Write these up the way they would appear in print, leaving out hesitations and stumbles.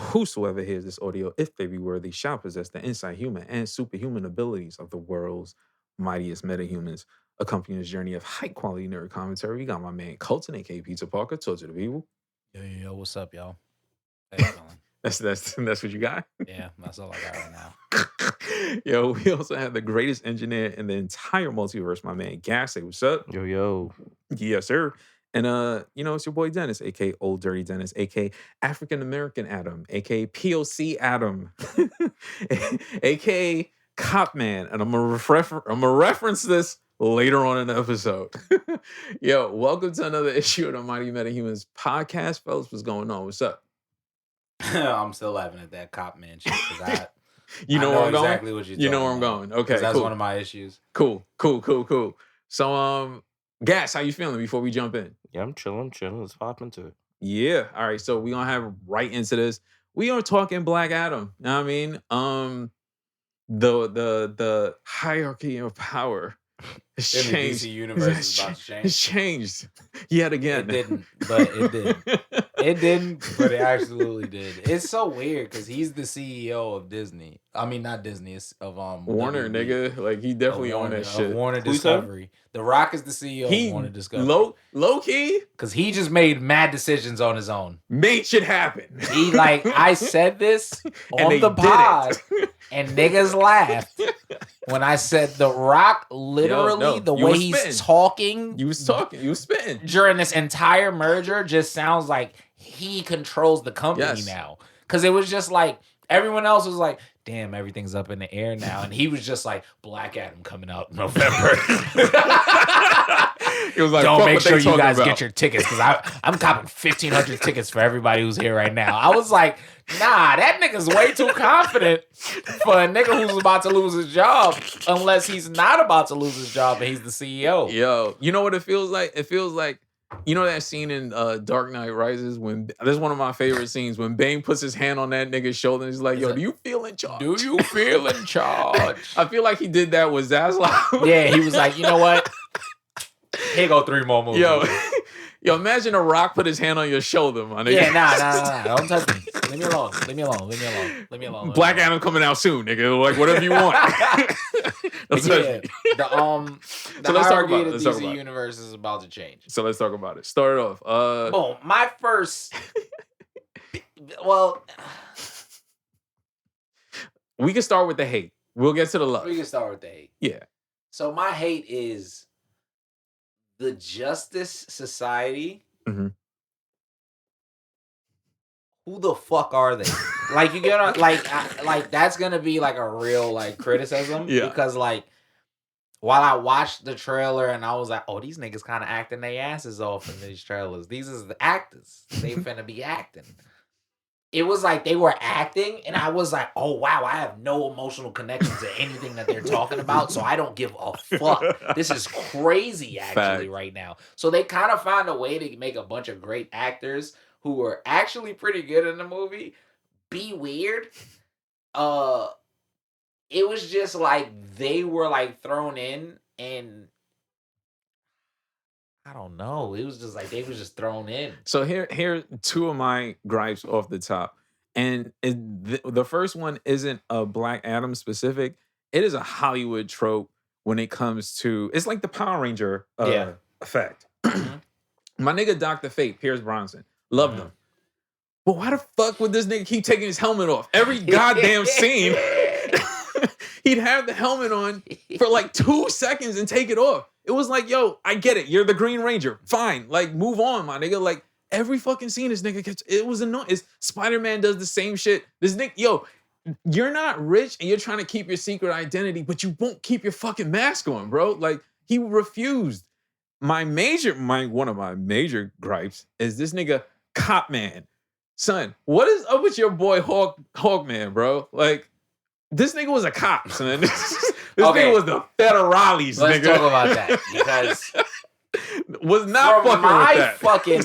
whosoever hears this audio, if they be worthy, shall possess the inside human and superhuman abilities of the world's mightiest metahumans. Accompanying this journey of high quality nerd commentary, we got my man Colton, aka Pizza Parker. Talk to the people. Yo, what's up, y'all? How you feeling? That's what you got? Yeah, that's all I got right now. Yo, we also have the greatest engineer in the entire multiverse, my man Gas. Say what's up? Yo. Yes, sir. And it's your boy Dennis, aka Old Dirty Dennis, aka African American Adam, aka POC Adam, aka Cop Man. And I'm gonna reference this later on in the episode. Yo, welcome to another issue of the Mighty Metahumans podcast, fellas. What's going on? What's up? I'm still laughing at that Cop Man shit because you know where I'm exactly going. What you know where I'm going. Okay, that's cool. one of my issues. Cool. So, Gas, how you feeling before we jump in? Yeah, I'm chilling. Let's hop into it. Yeah. All right. So we're gonna have right into this. We are talking Black Adam. You know what I mean? The hierarchy of power has changed. The DC universe is about to change. It's changed yet again. It didn't, but it did. It didn't, but it absolutely did. It's so weird because he's the CEO of Disney. I mean, not Disney. It's of Warner, WB. nigga. Like he definitely on that shit. Warner Discovery. The Rock is the CEO of Warner Discovery. Low key, because he just made mad decisions on his own. Made shit happen. He I said this on the pod, and niggas laughed when I said The Rock literally the way he's talking. You was spitting during this entire merger. Just sounds like he controls the company now. Because it was just like everyone else was like, damn, everything's up in the air now. And he was just like, Black Adam coming out in November. It was like, don't make sure you guys get your tickets because I'm copping 1,500 tickets for everybody who's here right now. I was like, nah, that nigga's way too confident for a nigga who's about to lose his job, unless he's not about to lose his job and he's the CEO. Yo, you know what it feels like? It feels like, you know that scene in Dark Knight Rises when this is one of my favorite scenes when Bane puts his hand on that nigga's shoulder and he's like, yo, do you feel in charge? Do you feel in charge? I feel like he did that with Zaslav. Yeah, he was like, you know what? Here go 3 more movies. Yo, imagine a Rock put his hand on your shoulder, my nigga. Yeah, nah. Don't touch me. Leave me alone. Black Adam coming out soon, nigga. Like, whatever you want. The hierarchy of the DC universe is about to change. So let's talk about it. Start it off. Boom. My first... Well... We can start with the hate. We'll get to the love. We can start with the hate. Yeah. So my hate is... the Justice Society. Mm-hmm. Who the fuck are they? Like you get like that's gonna be like a real like criticism because like while I watched the trailer and I was like, oh, these niggas kind of acting their asses off in these trailers. These is the actors. They finna be acting. It was like they were acting, and I was like, oh, wow, I have no emotional connection to anything that they're talking about, so I don't give a fuck. This is crazy, actually, right now. So they kind of found a way to make a bunch of great actors who were actually pretty good in the movie be weird. It was just like they were like thrown in, and I don't know. It was just like they was just thrown in. So here 2 of my gripes off the top. And the first one isn't a Black Adam specific. It is a Hollywood trope when it comes to... It's like the Power Ranger effect. My nigga Dr. Fate, Pierce Bronson. Loved him. But why the fuck would this nigga keep taking his helmet off? Every goddamn scene, he'd have the helmet on for like 2 seconds and take it off. It was like, yo, I get it. You're the Green Ranger. Fine. Like, move on, my nigga. Like, every fucking scene this nigga gets, it was annoying. Spider-Man does the same shit. This nigga, yo, you're not rich and you're trying to keep your secret identity, but you won't keep your fucking mask on, bro. Like, he refused. One of my major gripes is this nigga Cop Man. Son, what is up with your boy Hawkman, bro? Like, this nigga was a cop, son. This nigga was the federales, Let's nigga. talk about that because was not fucking my with that. Fucking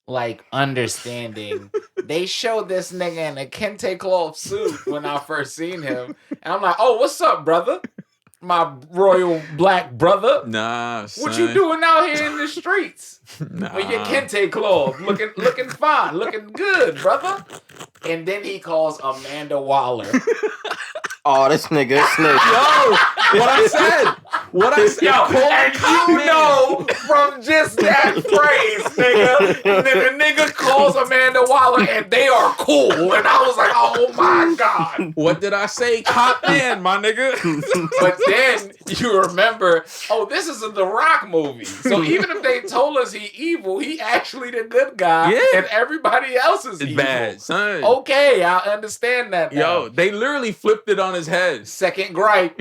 like understanding. They showed this nigga in a kente cloth suit when I first seen him, and I'm like, "Oh, what's up, brother? My royal black brother? Nah, son. What you doing out here in the streets? Nah. With your kente cloth, looking fine, looking good, brother." and then he calls Amanda Waller. Oh, this nigga snitch. Yo, what I said. Yo, and you know from just that phrase, nigga, the nigga calls Amanda Waller and they are cool. And I was like, oh my God. What did I say? Cop man, my nigga. But then you remember, oh, this is a The Rock movie. So even if they told us he evil, he actually the good guy. Yeah. And everybody else is evil. Bad, son. Okay, I understand that now. Yo, they literally flipped it on his head. Second gripe,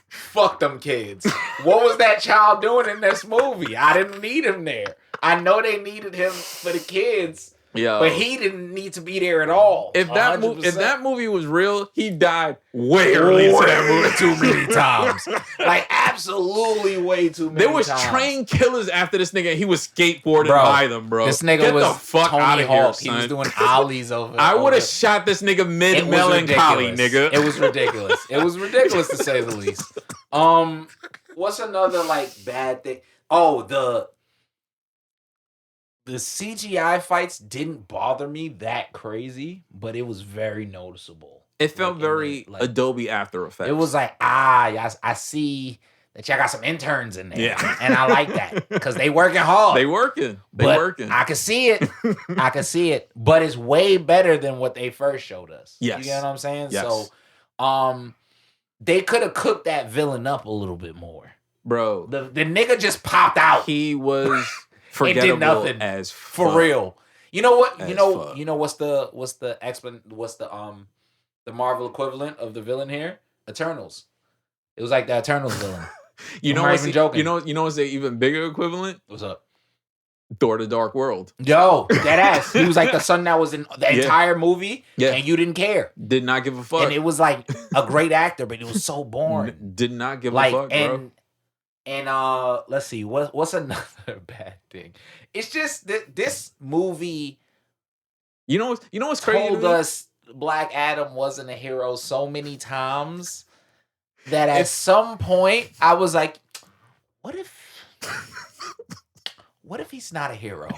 fuck them kids. What was that child doing in this movie? I didn't need him there. I know they needed him for the kids, Yo. but he didn't need to be there at all. If that movie was real, he died way early into that movie. Too many times. Like, absolutely way too many times. There was trained killers after this nigga, and he was skateboarding by them, bro. This nigga Get was the fuck Tony out of here, Hawk. son. He was doing ollies over. I would have shot this nigga mid-melancholy, nigga. It was ridiculous. It was ridiculous to say the least. What's another like bad thing? Oh, the CGI fights didn't bother me that crazy, but it was very noticeable. It felt very Adobe After Effects. It was like, I see that y'all got some interns in there. Yeah. And I like that because they working hard. They working. I can see it. I can see it. But it's way better than what they first showed us. Yes. You get what I'm saying? Yes. So they could have cooked that villain up a little bit more. Bro. The nigga just popped out. He was forgettable it did nothing as fuck. For real. You know what? You know what's the Marvel equivalent of the villain here? Eternals. It was like the Eternals villain. You know what's the even bigger equivalent? What's up? Thor: The Dark World. Yo, that ass. He was like the son that was in the entire movie, and you didn't care. Did not give a fuck. And it was like a great actor, but it was so boring. Did not give a fuck, bro. And let's see, what's another bad thing? It's just that this movie, you know what's crazy? Told us Black Adam wasn't a hero so many times that at some point I was like, what if he's not a hero?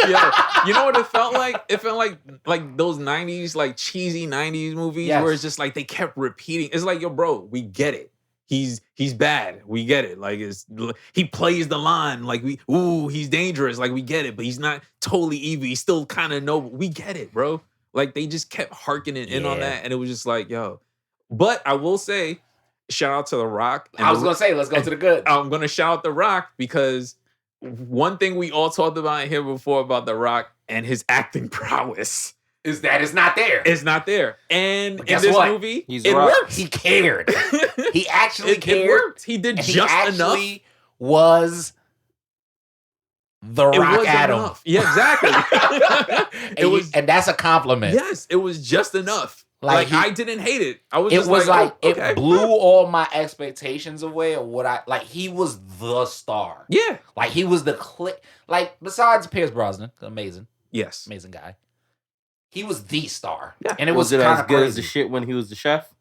Yeah, you know what it felt like? It felt like those 90s, like cheesy 90s movies where it's just like they kept repeating. It's like, yo, bro, we get it. He's bad. We get it. Like he plays the line. Like he's dangerous. Like we get it, but he's not totally evil. He's still kind of noble. We get it, bro. Like they just kept harkening in on that, and it was just like, yo. But I will say, shout out to The Rock. I was gonna say, let's go to the good. I'm gonna shout out The Rock because one thing we all talked about in here before about The Rock and his acting prowess is that it's not there. It's not there. And in this movie, it worked. He cared. He actually cared. It worked. He did just enough. Was The Rock Adam. Enough. Yeah, exactly. And that's a compliment. Yes, it was just enough. Like I didn't hate it. I was just it blew all my expectations away of what he was the star. Yeah. Like he was the like besides Pierce Brosnan, amazing. Yes. Amazing guy. He was the star. Yeah. And it was it kind as of good crazy. as the shit when he was the chef?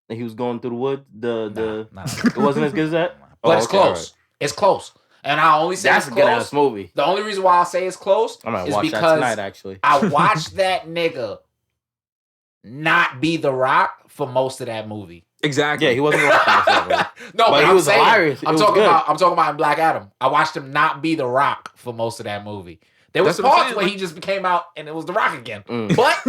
And he was going through the woods? It wasn't as good as that? But it's close. Right. It's close. And I only say that's it's a good ass movie. The only reason why I say it's close is because that tonight, actually. I watched that nigga not be The Rock for most of that movie. Exactly. Yeah, he wasn't The Rock. No, but he was hilarious. I'm talking about in Black Adam. I watched him not be The Rock for most of that movie. There was parts where he just came out and it was The Rock again. But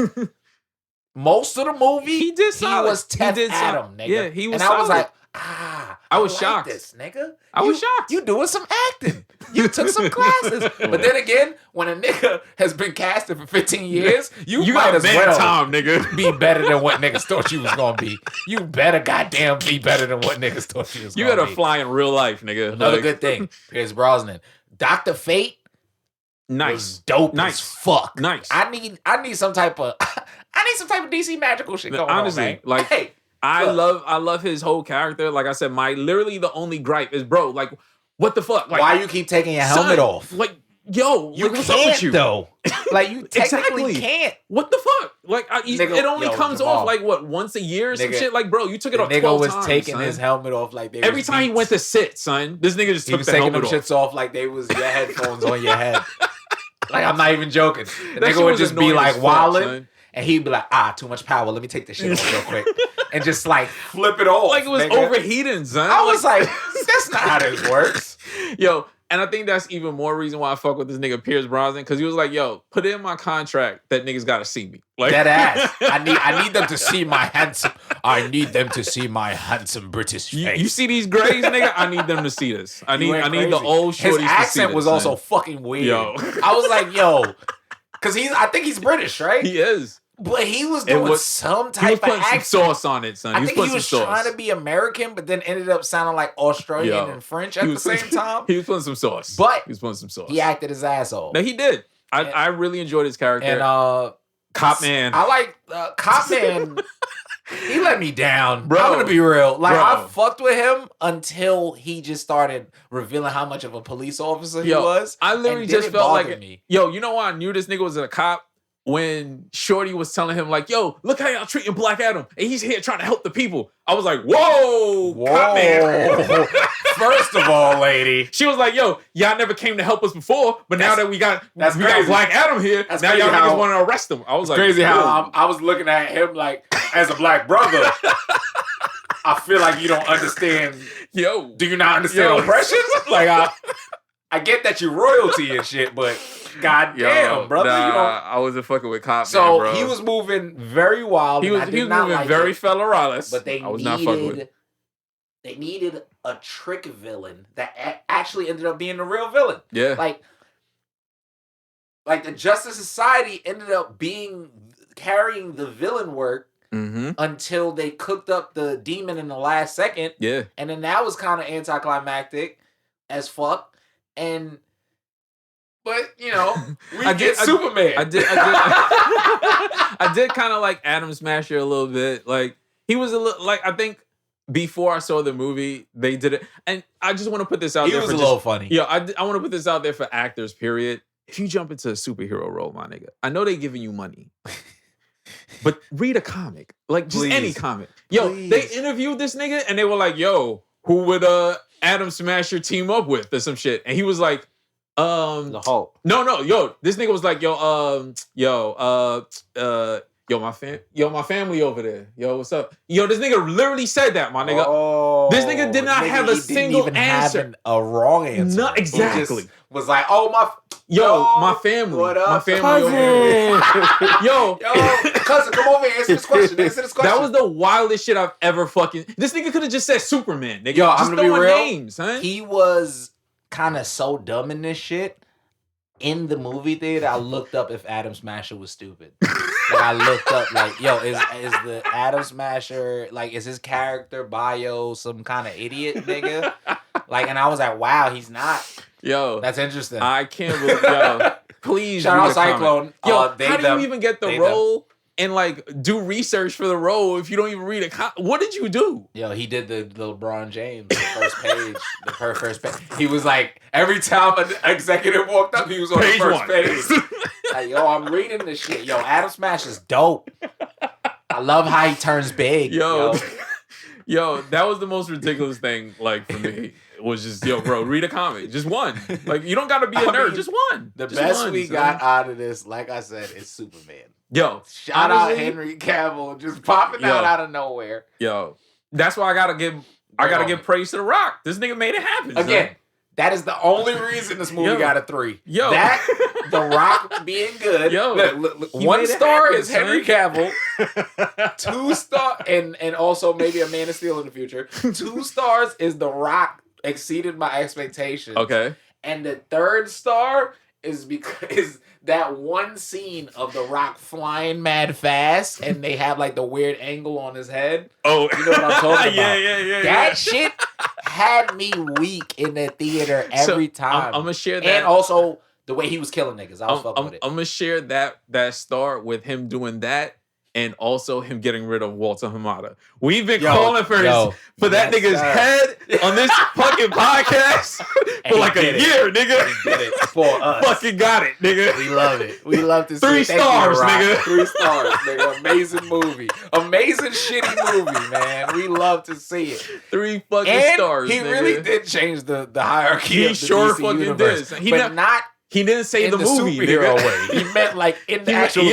most of the movie, he was Tef Adam, nigga. Yeah, he was. And I was like, I was shocked. This nigga, I was shocked. You doing some acting? You took some classes. But then again, when a nigga has been casted for 15 years, you might as well time, nigga. be better than what niggas thought you was gonna be. You better goddamn be better than what niggas thought you was gonna be. You gotta fly in real life, nigga. Another good thing, Pierce Brosnan, Dr. Fate. Nice, dope, as fuck. Nice. I need some type of DC magical shit going on, man. Like, hey, I love his whole character. Like I said, literally the only gripe is, bro, like, what the fuck? Like, why you keep taking your helmet off? Like, yo, you what's can't up with you? Though. Like, you technically can't. What the fuck? Like, it only comes off like what, once a year or some shit. Like, bro, you took it off 12 times. Nigga was taking his helmet off like every time he went to sit, son. This nigga just took the helmet off. He was taking them shits off like they was your headphones on your head. Like, I'm not even joking. The nigga would just be like wilding, and he'd be like, too much power. Let me take this shit off real quick. And just like flip it off. Like it was overheating, son. I was like, that's not how this works. Yo, and I think that's even more reason why I fuck with this nigga Pierce Brosnan, because he was like, yo, put it in my contract that niggas gotta see me. Like that ass. I need them to see my handsome. I need them to see my handsome British face. You see these grays, nigga? I need them to see this. I need the old shorties to see this. His accent was also fucking weird. Yo. I was like, yo, because I think he's British, right? He is. But he was doing some type of accent. He was putting some sauce on it, son. I think he was trying to be American, but then ended up sounding like Australian and French at the same time. He was putting some sauce. But he was putting some sauce. He acted his ass off. No, he did. I really enjoyed his character. And Cop Man. I like Cop Man. He let me down. Bro. I'm gonna be real. Like, I fucked with him until he just started revealing how much of a police officer he was. I literally just felt like yo, you know why I knew this nigga was a cop? When Shorty was telling him, like, yo, look how y'all treating Black Adam. And he's here trying to help the people. I was like, whoa. Cop Man. First of all, lady. She was like, yo, y'all never came to help us before, but now that we got Black Adam here, now y'all niggas want to arrest him. I was like, crazy how I was looking at him like, as a black brother, I feel like you don't understand. Yo. Do you not understand oppression? Like, I get that you're royalty and shit, but goddamn, brother. I wasn't fucking with Cop so Man, bro. He was moving very wild. He was moving very Federales. But they needed a trick villain that actually ended up being the real villain. Yeah. Like the Justice Society ended up carrying the villain work until they cooked up the demon in the last second. Yeah. And then that was kind of anticlimactic as fuck. But we get Superman. I did kind of like Adam Smasher a little bit. Like he was a little like I think before I saw the movie they did it, and I just want to put this out there. He was a little funny. Yeah, I want to put this out there for actors. Period. If you jump into a superhero role, my nigga, I know they giving you money, but read a comic, like just any comic. Yo, they interviewed this nigga and they were like, "Yo, who would Adam Smasher team up with or some shit?" And he was like. The Hulk. No, yo, this nigga was like, my family over there. Yo, what's up? Yo, this nigga literally said that, my nigga. Oh, this nigga did not have a single answer. Have a wrong answer. Not exactly. He just was like, my family. What up? My family over here. Yo, cousin, come over here. Answer this question. That was the wildest shit I've ever fucking. This nigga could have just said Superman, nigga. Yo, just I'm gonna be real. Names, huh? He was kind of so dumb in this shit. In the movie theater, I looked up if Adam Smasher was stupid. I looked up like, yo, is the Adam Smasher, like, is his character bio some kind of idiot nigga? Like, and I was like, wow, he's not. Yo, that's interesting. I can't believe. Yo, please. Shout out Cyclone. Yo, how do you even get the role? And like do research for the role if you don't even read a what did you do? Yo, he did the LeBron James, the first page. First page. He was like, every time an executive walked up, he was on page the first page. Like, yo, I'm reading this shit. Yo, Adam Smash is dope. I love how he turns big. Yo, that was the most ridiculous thing, like, for me. It was just, yo, bro, read a comic. Just one. Like, you don't gotta be a nerd. Just one. The best we got out of this, like I said, is Superman. Yo, shout out Henry Cavill just popping out of nowhere. Yo, that's why I gotta give praise to The Rock. This nigga made it happen. Again, that is the only reason this movie got a 3. Yo, that The Rock being good. Yo, look, 1 star is Henry Cavill. 2 star and also maybe a Man of Steel in the future. 2 stars is The Rock exceeded my expectations. Okay, and the 3rd star is because that one scene of The Rock flying mad fast and they have like the weird angle on his head. Oh, you know what I'm talking about? Yeah. That shit had me weak in the theater every time. I'm gonna share that. And also the way he was killing niggas. I was fucking with it. I'm gonna share that star with him doing that. And also him getting rid of Walter Hamada. We've been calling for that nigga's head on this fucking podcast for like a year, nigga. He did it for us. Fucking got it, nigga. We love it. We love to see 3 stars, nigga. 3 stars, nigga. Amazing movie. Amazing shitty movie, man. We love to see it. 3 fucking stars, he nigga. really did change the hierarchy of the sure DC fucking universe. did. He didn't say the movie, superhero nigga. way. He meant like in the actual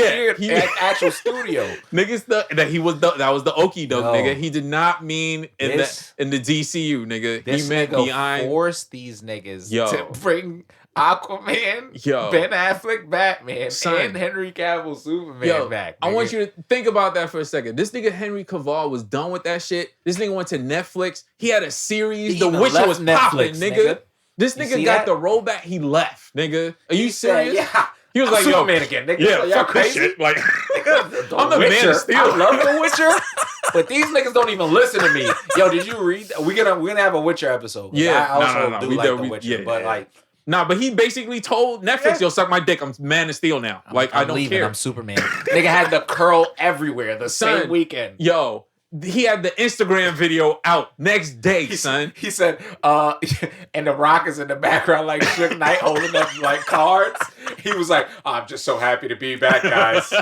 actual studio. Niggas that was the okie doke, nigga. He did not mean in the DCU, nigga. This he meant behind. Forced these niggas to bring Aquaman, Ben Affleck Batman, and Henry Cavill Superman back. Nigga. I want you to think about that for a second. This nigga Henry Cavill was done with that shit. This nigga went to Netflix. He had a series. The Witcher was popping, nigga. This nigga got the role back. He left, nigga. Are you serious? Yeah. He was like, yo, Superman again, nigga. Yeah, like, fuck this shit. Like, I'm the Man of Steel. I love The Witcher, but these niggas don't even listen to me. Yo, did you read? We're gonna have a Witcher episode. Yeah, I also do like The Witcher, but like. Nah, but he basically told Netflix, yo, suck my dick. I'm Man of Steel now. I'm I don't care. I'm Superman. Nigga had the curl everywhere the same weekend. Yo, he had the Instagram video out next day, son. He said, and The Rock is in the background like Suge Knight holding up like cards. He was like, I'm just so happy to be back, guys.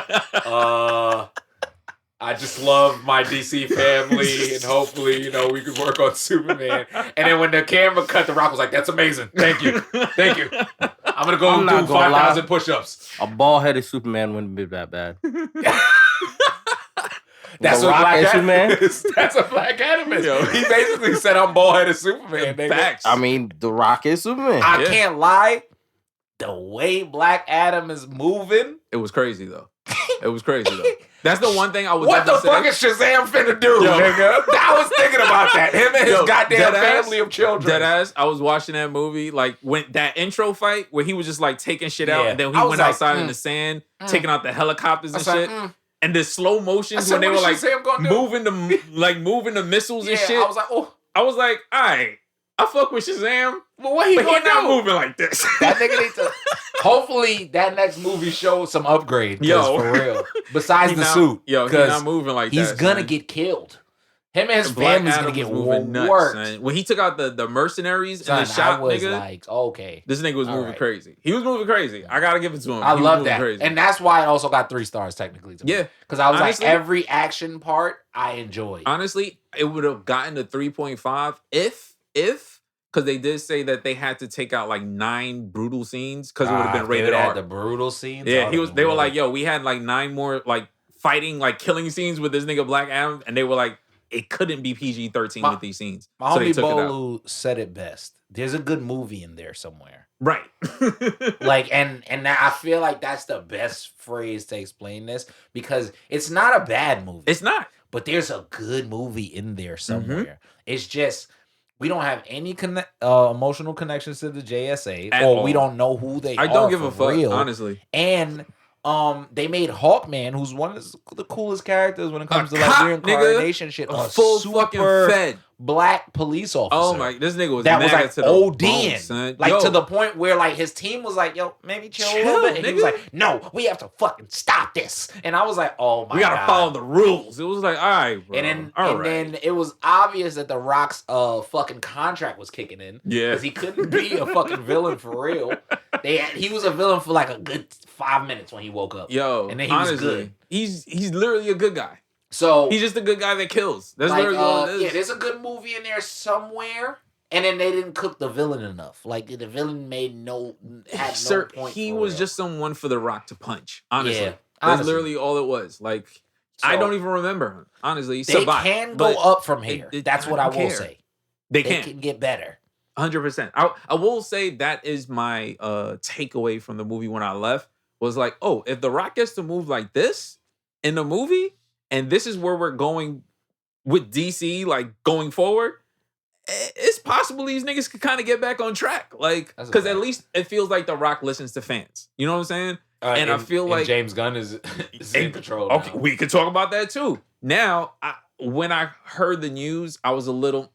I just love my DC family, and hopefully, we can work on Superman. And then when the camera cut, The Rock was like, that's amazing. Thank you. Thank you. I'm going to go do 5,000 push-ups. A bald-headed Superman wouldn't be that bad. That's what Black Adam is. That's a Black Adam is. He basically said, I'm bald-headed Superman. Facts. I mean, The Rock is Superman. I can't lie. The way Black Adam is moving. It was crazy, though. That's the one thing I was. What the fuck is Shazam finna do, nigga? I was thinking about that. Him and his goddamn family of children. Deadass, I was watching that movie, like when that intro fight where he was just like taking shit out, and then he went outside in the sand, taking out the helicopters and shit. And the slow motions when they were like moving the missiles and shit. I was like, oh. I was like, all right, I fuck with Shazam. But what he gonna do? Not moving like this. That nigga needs to. Hopefully, that next movie shows some upgrade. Yo, for real. Besides the suit, he's not moving like that. He's gonna get killed. Him and his family's gonna get worked. When he took out the mercenaries in the shop, nigga, like, okay, this nigga was moving crazy. He was moving crazy. I gotta give it to him. I love that, and that's why it also got 3 stars technically. Because I was honestly, like, every action part I enjoyed. Honestly, it would have gotten a 3.5 if. Because they did say that they had to take out like 9 brutal scenes because it would have been rated R. The brutal scenes. Yeah, they were like, yo, we had like 9 more like fighting, like killing scenes with this nigga Black Adam, and they were like, it couldn't be PG-13 with these scenes. My homie Bolu said it best. There's a good movie in there somewhere. Right. Like, and I feel like that's the best phrase to explain this because it's not a bad movie. It's not. But there's a good movie in there somewhere. Mm-hmm. It's just we don't have any emotional connections to the JSA, we don't know who they are. I don't give a fuck, honestly. And they made Hawkman, who's one of the coolest characters when it comes to like reincarnation shit. A full fucking fed black police officer. Oh my, this nigga was that was like to the ODing, like to the point where like his team was like, "Yo, maybe chill a little bit." And he was like, "No, we have to fucking stop this." And I was like, "Oh my god, we gotta follow the rules." It was like, all right, bro. And then it was obvious that The Rock's fucking contract was kicking in. Yeah, because he couldn't be a fucking villain for real. He was a villain for like a good 5 minutes when he woke up. Yo, and then he was good. He's literally a good guy. So he's just a good guy that kills. That's literally all it is. Yeah, there's a good movie in there somewhere, and then they didn't cook the villain enough. Like the villain had no point. He was just someone for The Rock to punch. Honestly, that's literally all it was. Like I don't even remember him. Honestly, they can go up from here. That's what I will say. They can get better. 100%. I will say that is my takeaway from the movie when I left was like, oh, if The Rock gets to move like this in the movie. And this is where we're going with DC, like going forward. It's possible these niggas could kind of get back on track, like because at least it feels like The Rock listens to fans. You know what I'm saying? And I feel like James Gunn is in control. Okay, we could talk about that too. Now, when I heard the news, I was a little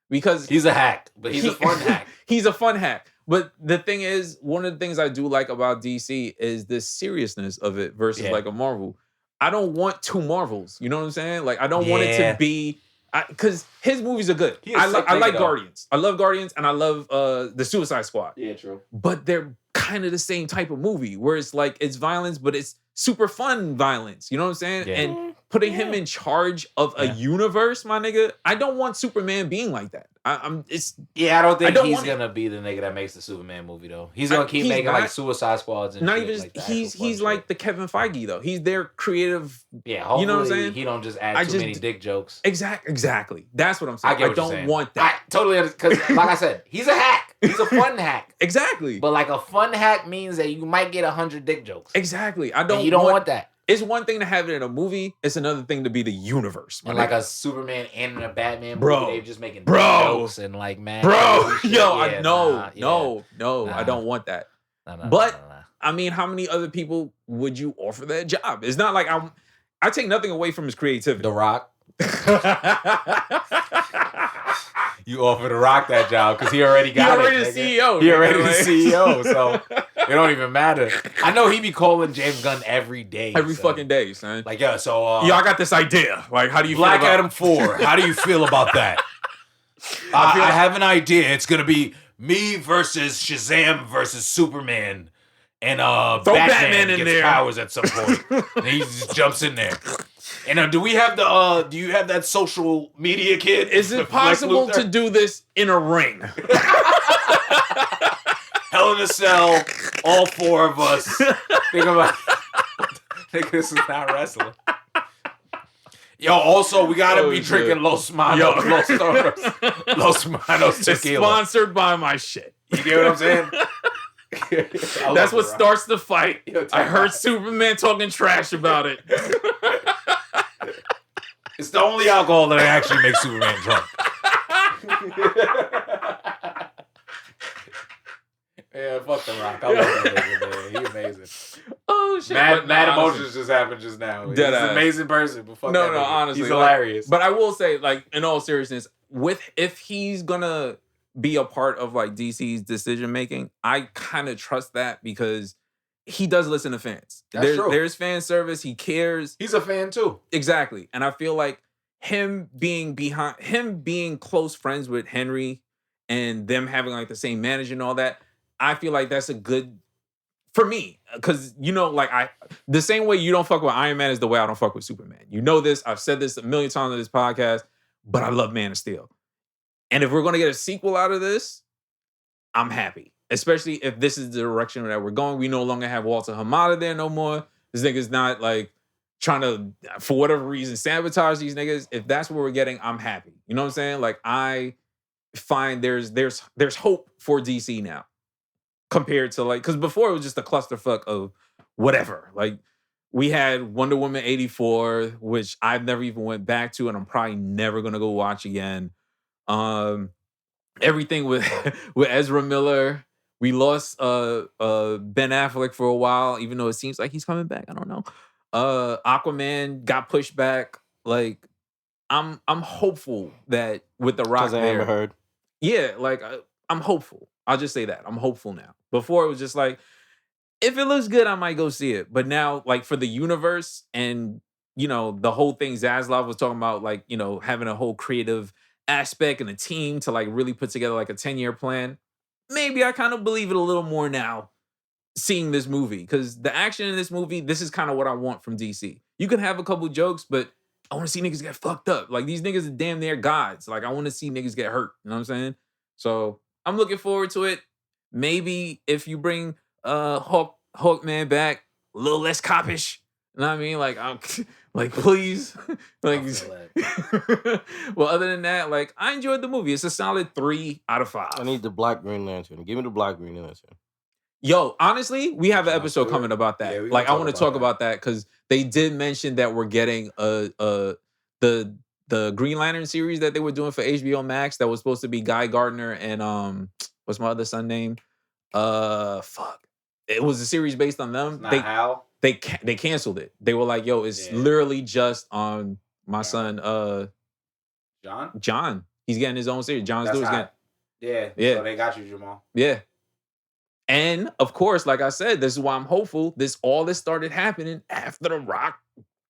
because he's a hack, but he's a fun hack. He's a fun hack. But the thing is, one of the things I do like about DC is the seriousness of it versus like a Marvel. I don't want 2 Marvels. You know what I'm saying? Like, I don't want it to be... Because his movies are good. I like Guardians. I love Guardians, and I love the Suicide Squad. Yeah, true. But they're kind of the same type of movie, where it's like, it's violence, but it's super fun violence. You know what I'm saying? Yeah. And putting him in charge of a universe, my nigga. I don't want Superman being like that. I don't think he's gonna be the nigga that makes the Superman movie though. He's gonna keep making like Suicide Squads and not shit, even like he's like the Kevin Feige though. He's their creative. Yeah, you know what I'm saying. He don't just add too many dick jokes. Exactly. That's what I'm saying. I don't want that. I totally understand because, like I said, he's a hack. He's a fun hack. Exactly. But like a fun hack means that you might get 100 dick jokes. Exactly. You don't want that. It's one thing to have it in a movie. It's another thing to be the universe. And like a Superman and a Batman movie, they're just making jokes and like, man. I don't want that. I mean, how many other people would you offer that job? It's not like I take nothing away from his creativity. The Rock. You offer The Rock that job because he already got it. He already the CEO. He already the CEO, so it don't even matter. I know he be calling James Gunn every day. Every fucking day, son. Like, I got this idea. Like, how do you Black Adam 4. How do you feel about that? I have an idea. It's going to be me versus Shazam versus Superman. And Batman in gets there. Powers at some point. And he just jumps in there. And do you have that social media kid? Is it possible to do this in a ring? Hell in a Cell, all four of us. Think this is not wrestling. Yo, also, we gotta be drinking Los Manos tequila. It's sponsored by my shit. You get what I'm saying? That's what starts the fight. I heard Superman talking trash about it. It's the only alcohol that actually makes Superman drunk. Yeah, fuck The Rock. I love that nigga, man. He's amazing. Oh, shit. Mad emotions just happened just now. He's an amazing person, but fuck that nigga. Honestly. He's hilarious. But I will say, like, in all seriousness, if he's gonna be a part of, like, DC's decision-making, I kind of trust that because he does listen to fans. That's true. There's fan service. He cares. He's a fan, too. Exactly. And I feel like him being close friends with Henry and them having, like, the same manager and all that, I feel like that's a good for me. Because, the same way you don't fuck with Iron Man is the way I don't fuck with Superman. You know this. I've said this a million times on this podcast, but I love Man of Steel. And if we're going to get a sequel out of this, I'm happy. Especially if this is the direction that we're going. We no longer have Walter Hamada there no more. This nigga's not, like, trying to, for whatever reason, sabotage these niggas. If that's what we're getting, I'm happy. You know what I'm saying? Like, I find there's hope for DC now. Compared to, like, because before it was just a clusterfuck of whatever. Like, we had Wonder Woman 84, which I've never even went back to, and I'm probably never gonna go watch again. Everything with Ezra Miller. We lost Ben Affleck for a while, even though it seems like he's coming back. I don't know. Aquaman got pushed back. Like, I'm hopeful that with The Rock there. Amber Heard. Yeah, like I'm hopeful. I'll just say that. I'm hopeful now. Before it was just like, if it looks good, I might go see it. But now, like, for the universe and, the whole thing Zaslav was talking about, like, having a whole creative aspect and a team to, like, really put together, like, a 10-year plan. Maybe I kind of believe it a little more now seeing this movie. Because the action in this movie, this is kind of what I want from DC. You can have a couple jokes, but I want to see niggas get fucked up. Like, these niggas are damn near gods. Like, I want to see niggas get hurt. You know what I'm saying? So I'm looking forward to it. Maybe if you bring Hawkman back, a little less coppish. You know what I mean? Like, I'm like, please. Like, well, other than that, like, I enjoyed the movie. It's a solid 3 out of 5. I need the Black Green Lantern. Give me the Black Green Lantern. Yo, honestly, we have an episode coming about that. Yeah, like, I want to talk about that because they did mention that we're getting the Green Lantern series that they were doing for HBO Max that was supposed to be Guy Gardner and what's my other son name? Fuck. It was a series based on them. They canceled it. They were like, yo, it's literally just on my son John. He's getting his own series. John Stewart's getting. Yeah. So they got you, Jamal. Yeah. And of course, like I said, this is why I'm hopeful. All this started happening after The Rock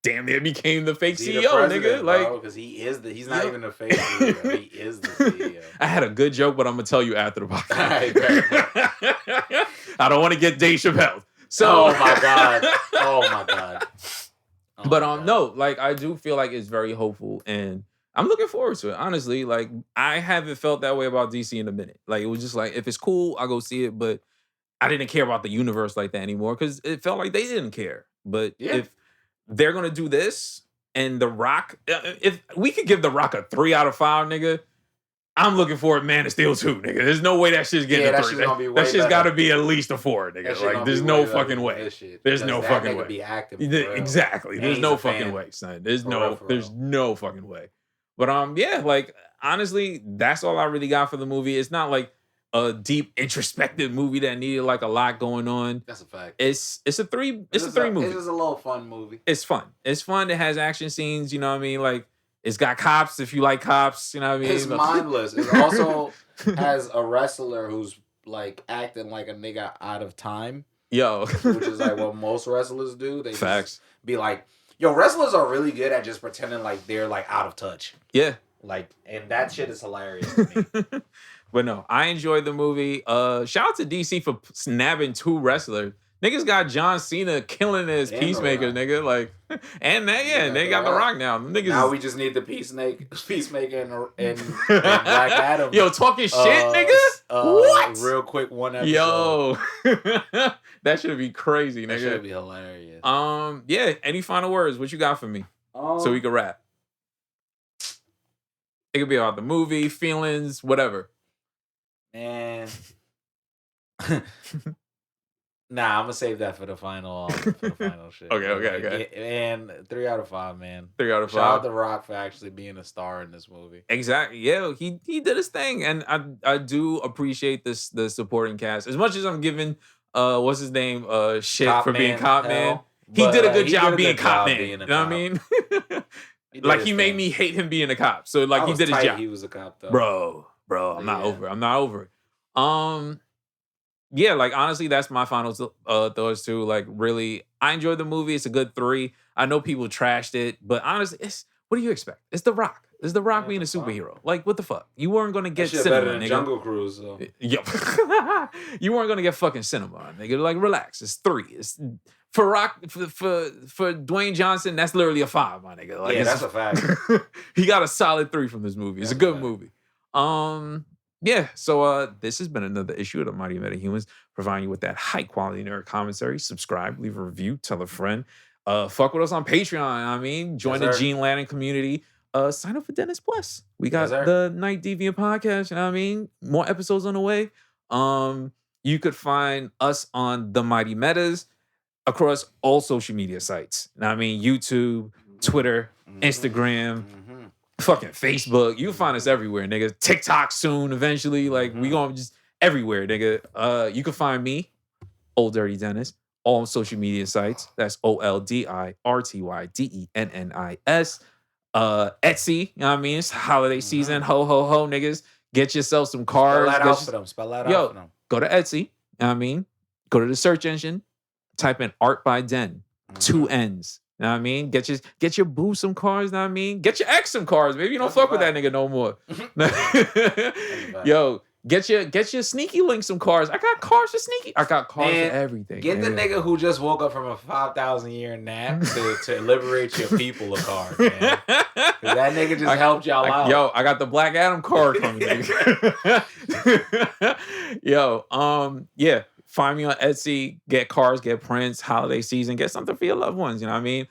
damn near became the fake CEO, nigga. Like, because he's not even the fake CEO. He is the CEO. I had a good joke, but I'm gonna tell you after the podcast. I don't want to get Dave Chappelle. So, oh my god. But no, like I do feel like it's very hopeful, and I'm looking forward to it. Honestly, like I haven't felt that way about DC in a minute. Like it was just like if it's cool, I'll go see it. But I didn't care about the universe like that anymore because it felt like they didn't care. But if they're gonna do this and The Rock, if we could give The Rock a 3 out of 5, nigga, I'm looking for Man of Steel 2, nigga. There's no way that shit's getting a 3. That shit's got to be at least a 4, nigga. Like, there's no fucking way. There's no fucking way. Be active exactly. There's no fucking way, son. There's no fucking way. But yeah, like honestly, that's all I really got for the movie. It's not like a deep introspective movie that needed like a lot going on. That's a fact. It's a 3 movie. It's just a little fun movie. It's fun. It's fun. It has action scenes. You know what I mean? Like. It's got cops if you like cops, you know what I mean? It's mindless. It also has a wrestler who's like acting like a nigga out of time. Yo. Which is like what most wrestlers do. They Facts. Just be like, yo, wrestlers are really good at just pretending like they're like out of touch. Yeah. Like, and that shit is hilarious to me. But no, I enjoyed the movie. Shout out to DC for snapping 2 wrestlers. Niggas got John Cena killing his Peacemaker, nigga. Like, and that, they got The Rock now. Niggas now we just need the Peacemaker and Black Adam. Yo, talking shit, nigga? What? Real quick, one episode. Yo. That should be crazy, nigga. That should be hilarious. Yeah, any final words? What you got for me? So we can wrap. It could be about the movie, feelings, whatever. Man. Nah, I'm gonna save that for the final shit. Okay. And 3 out of 5, man. 3 out of 5. Shout out The Rock for actually being a star in this movie. Exactly. Yeah, he did his thing, and I do appreciate the supporting cast as much as I'm giving what's his name shit Cop for man, being Cop Man. He did a good job being Cop Man. You know what I mean? He made me hate him being a cop. So like he did his job. He was a cop though. Bro, I'm not over it. Yeah, like honestly, that's my final thoughts too. Like, really, I enjoyed the movie. It's a good 3. I know people trashed it, but honestly, what do you expect? It's The Rock. It's The Rock being a superhero. Like, what the fuck? You weren't gonna get cinema, better than nigga. Jungle Cruise, though. Yo, you weren't gonna get fucking cinema, nigga. Like, relax. It's 3. It's for Rock for Dwayne Johnson. That's literally a 5, my nigga. Like, that's a fact. He got a solid 3 from this movie. It's a good movie. Yeah, so this has been another issue of the Mighty Metahumans, providing you with that high-quality nerd commentary. Subscribe, leave a review, tell a friend. Fuck with us on Patreon, I mean. Join the Gene Lanning community. Sign up for Dennis Plus. We got the Night Deviant podcast, you know what I mean? More episodes on the way. You could find us on The Mighty Metas across all social media sites. You know what I mean? YouTube, Twitter, Instagram, fucking Facebook. You can find us everywhere, nigga. TikTok soon, eventually. Like, we gonna just everywhere, nigga. You can find me, Old Dirty Dennis, all social media sites. That's OLDIRTYDENNIS. Etsy, you know what I mean? It's holiday season. Ho, ho, ho, niggas. Get yourself some cards. Spell that out for them. Go to Etsy, you know what I mean? Go to the search engine. Type in Art by Den. 2 N's. You know what I mean? Get your boo some cars, you know what I mean? Get your ex some cars. Maybe you don't fuck with that nigga no more. Yo, get your Sneaky Link some cars. I got cars for Sneaky. I got cars for everything. Get the nigga who just woke up from a 5,000 year nap to liberate your people a car, man. That nigga just helped y'all out. Yo, I got the Black Adam card from you, nigga. Yo, yeah. Find me on Etsy, get cars, get prints, holiday season, get something for your loved ones, you know what I mean?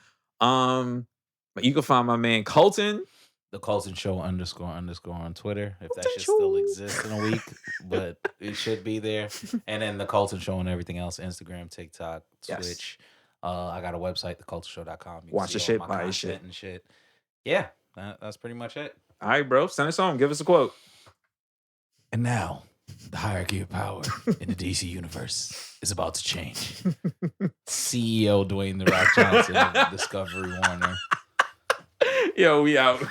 But you can find my man Colton. The Colton Show _ on Twitter, if that shit still exists in a week, but it should be there. And then the Colton Show and everything else, Instagram, TikTok, Twitch. I got a website, thecultureshow.com. Watch the shit, buy shit. And shit. Yeah, that's pretty much it. All right, bro. Send us home. Give us a quote. And now, the hierarchy of power in the DC universe is about to change. CEO Dwayne The Rock Johnson of Discovery Warner. Yo, we out.